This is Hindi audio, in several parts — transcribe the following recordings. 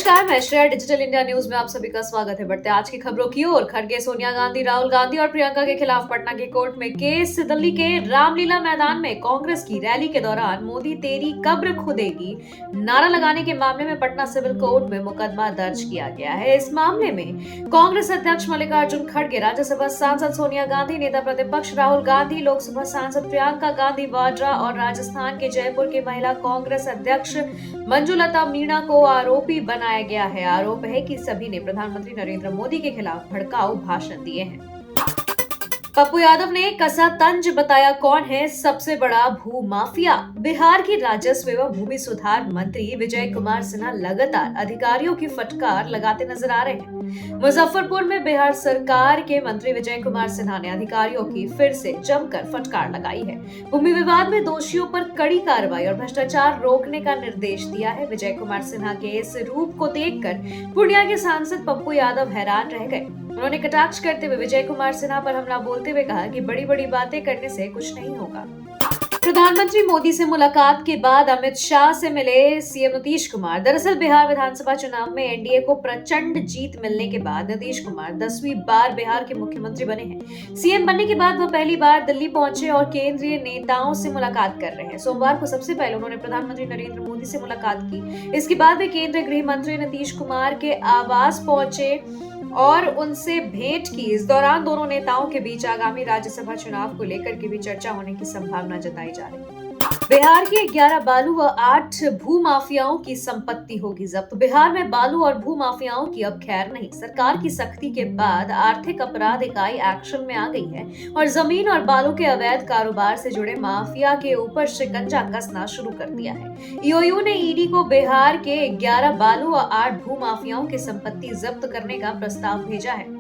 नमस्कार, मैं श्रेया डिजिटल इंडिया न्यूज में आप सभी का स्वागत है। बढ़ते आज की खबरों की ओर। खड़गे सोनिया गांधी, राहुल गांधी और प्रियंका के खिलाफ पटना के कोर्ट में केस। दिल्ली के रामलीला मैदान में कांग्रेस की रैली के दौरान मोदी तेरी कब्र खुदेगी नारा लगाने के मामले में पटना सिविल कोर्ट में मुकदमा दर्ज किया गया है। इस मामले में कांग्रेस अध्यक्ष मल्लिकार्जुन खड़गे, राज्यसभा सांसद सोनिया गांधी, नेता प्रतिपक्ष राहुल गांधी, लोकसभा सांसद प्रियंका गांधी वाड्रा और राजस्थान के जयपुर के महिला कांग्रेस अध्यक्ष मंजुलता मीणा को आरोपी बनाया गया है। आरोप है कि सभी ने प्रधानमंत्री नरेंद्र मोदी के खिलाफ भड़काऊ भाषण दिए हैं। पप्पू यादव ने कसा तंज बताया कौन है सबसे बड़ा भू माफिया। बिहार के राजस्व एवं भूमि सुधार मंत्री विजय कुमार सिन्हा लगातार अधिकारियों की फटकार लगाते नजर आ रहे हैं। मुजफ्फरपुर में बिहार सरकार के मंत्री विजय कुमार सिन्हा ने अधिकारियों की फिर से जमकर फटकार लगाई है। भूमि विवाद में दोषियों पर कड़ी कार्रवाई और भ्रष्टाचार रोकने का निर्देश दिया है। विजय कुमार सिन्हा के इस रूप को देखकर पूर्णिया के सांसद पप्पू यादव हैरान रह गए। उन्होंने कटाक्ष करते हुए विजय कुमार सिन्हा पर हमला बोलते हुए कहा कि बड़ी बड़ी बातें करने से कुछ नहीं होगा। प्रधानमंत्री मोदी से मुलाकात के बाद अमित शाह से मिले सीएम नीतीश कुमार। दरअसल बिहार विधानसभा चुनाव में एनडीए को प्रचंड जीत मिलने के बाद नीतीश कुमार 10वीं बार बिहार के मुख्यमंत्री बने हैं। सीएम बनने के बाद वह पहली बार दिल्ली पहुंचे और केंद्रीय नेताओं से मुलाकात कर रहे हैं। सोमवार को सबसे पहले उन्होंने प्रधानमंत्री नरेंद्र मोदी से मुलाकात की। इसके बाद वे केंद्रीय गृह मंत्री नीतीश कुमार के आवास पहुंचे और उनसे भेंट की। इस दौरान दोनों नेताओं के बीच आगामी राज्यसभा चुनाव को लेकर के भी चर्चा होने की संभावना जताई जा रही है। बिहार के 11 बालू व 8 भू माफियाओं की संपत्ति होगी जब्त। बिहार में बालू और भू माफियाओं की अब खैर नहीं। सरकार की सख्ती के बाद आर्थिक अपराध इकाई एक्शन में आ गई है और जमीन और बालू के अवैध कारोबार से जुड़े माफिया के ऊपर शिकंजा कसना शुरू कर दिया है। ईओयू ने ईडी को बिहार के 11 बालू व 8 भू माफियाओं की संपत्ति जब्त करने का प्रस्ताव भेजा है।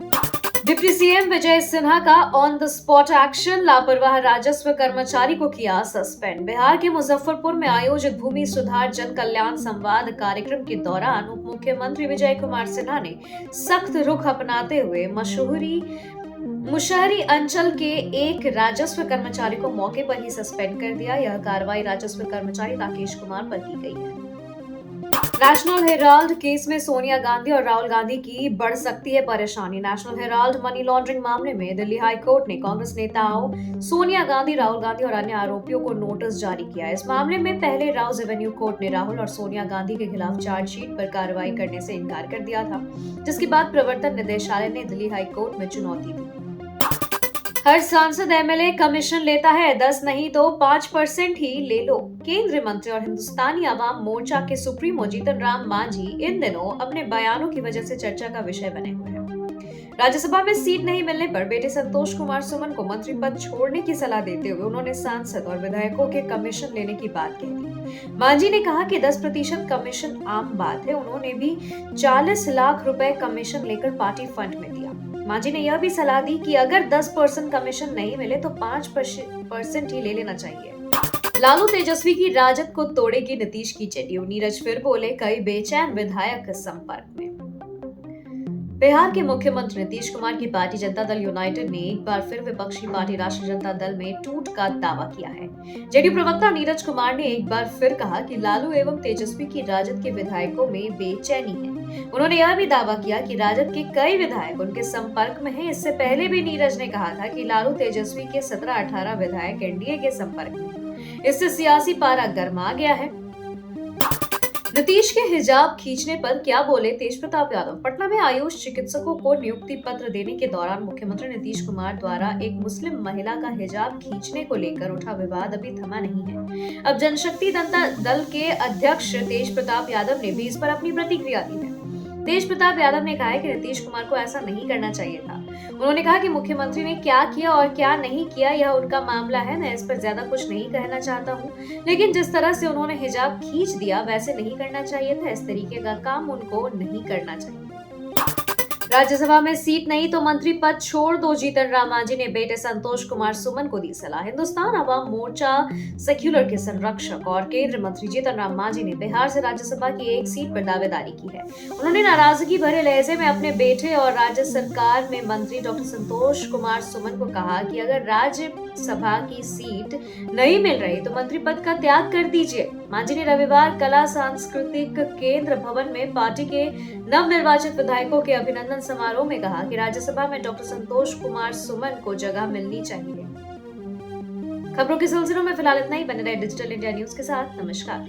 डिप्टी सीएम विजय सिन्हा का ऑन द स्पॉट एक्शन। लापरवाह राजस्व कर्मचारी को किया सस्पेंड। बिहार के मुजफ्फरपुर में आयोजित भूमि सुधार जन कल्याण संवाद कार्यक्रम के दौरान उप मुख्यमंत्री विजय कुमार सिन्हा ने सख्त रुख अपनाते हुए मुशहरी अंचल के एक राजस्व कर्मचारी को मौके पर ही सस्पेंड कर दिया। यह कार्रवाई राजस्व कर्मचारी राकेश कुमार पर की गई है। नेशनल हेराल्ड केस में सोनिया गांधी और राहुल गांधी की बढ़ सकती है परेशानी। नेशनल हेराल्ड मनी लॉन्ड्रिंग मामले में दिल्ली हाई कोर्ट ने कांग्रेस नेताओं सोनिया गांधी, राहुल गांधी और अन्य आरोपियों को नोटिस जारी किया। इस मामले में पहले राउज एवेन्यू कोर्ट ने राहुल और सोनिया गांधी के खिलाफ चार्जशीट पर कार्रवाई करने से इनकार कर दिया था, जिसके बाद प्रवर्तन निदेशालय ने दिल्ली हाई कोर्ट में चुनौती दी। हर सांसद एमएलए कमीशन लेता है, 10 नहीं तो 5% ही ले लो। केंद्रीय मंत्री और हिंदुस्तानी आवाम मोर्चा के सुप्रीमो जीतन राम मांझी इन दिनों अपने बयानों की वजह से चर्चा का विषय बने हुए हैं। राज्यसभा में सीट नहीं मिलने पर बेटे संतोष कुमार सुमन को मंत्री पद छोड़ने की सलाह देते हुए उन्होंने सांसद और विधायकों के कमीशन लेने की बात कह दी। मांझी ने कहा कि 10% कमीशन आम बात है। उन्होंने भी 40 लाख रुपए कमीशन लेकर पार्टी फंड में दिया। मांझी ने यह भी सलाह दी कि अगर 10% कमीशन नहीं मिले तो 5% ही ले लेना चाहिए। लालू तेजस्वी की राजद को तोड़ेगी नीतीश की जेडीयू। नीरज फिर बोले, कई बेचैन विधायक संपर्क में। बिहार के मुख्यमंत्री नीतीश कुमार की पार्टी जनता दल यूनाइटेड ने एक बार फिर विपक्षी पार्टी राष्ट्रीय जनता दल में टूट का दावा किया है। जेडीयू प्रवक्ता नीरज कुमार ने एक बार फिर कहा कि लालू एवं तेजस्वी की राजद के विधायकों में बेचैनी है। उन्होंने यह भी दावा किया कि राजद के कई विधायक उनके संपर्क में हैं। इससे पहले भी नीरज ने कहा था कि लालू तेजस्वी के 17-18 विधायक एनडीए के संपर्क में हैं। इससे सियासी पारा गर्मा गया है। नीतीश के हिजाब खींचने पर क्या बोले तेज प्रताप यादव। पटना में आयुष चिकित्सकों को नियुक्ति पत्र देने के दौरान मुख्यमंत्री नीतीश कुमार द्वारा एक मुस्लिम महिला का हिजाब खींचने को लेकर उठा विवाद अभी थमा नहीं है। अब जनशक्ति जनता दल के अध्यक्ष तेज प्रताप यादव ने भी इस पर अपनी प्रतिक्रिया दी है। तेज प्रताप यादव ने कहा है कि नीतीश कुमार को ऐसा नहीं करना चाहिए था। उन्होंने कहा कि मुख्यमंत्री ने क्या किया और क्या नहीं किया यह उनका मामला है। मैं इस पर ज्यादा कुछ नहीं कहना चाहता हूँ, लेकिन जिस तरह से उन्होंने हिजाब खींच दिया वैसे नहीं करना चाहिए था। इस तरीके का काम उनको नहीं करना चाहिए। राज्यसभा में सीट नहीं तो मंत्री पद छोड़ दो, जीतन राम मांझी ने बेटे संतोष कुमार सुमन को दी सलाह। हिंदुस्तान अवाम मोर्चा सेक्युलर के संरक्षक और केंद्रीय मंत्री जीतन राम मांझी ने बिहार से राज्यसभा की एक सीट पर दावेदारी की है। उन्होंने नाराजगी भरे लहजे में अपने बेटे और राज्य सरकार में मंत्री डॉक्टर संतोष कुमार सुमन को कहा कि अगर राज्यसभा की सीट नहीं मिल रही तो मंत्री पद का त्याग कर दीजिए। मांझी ने रविवार कला सांस्कृतिक केंद्र भवन में पार्टी के नवनिर्वाचित विधायकों के अभिनंदन समारोह में कहा कि राज्यसभा में डॉक्टर संतोष कुमार सुमन को जगह मिलनी चाहिए। खबरों के सिलसिलों में फिलहाल इतना ही। बने रहे डिजिटल इंडिया न्यूज के साथ। नमस्कार।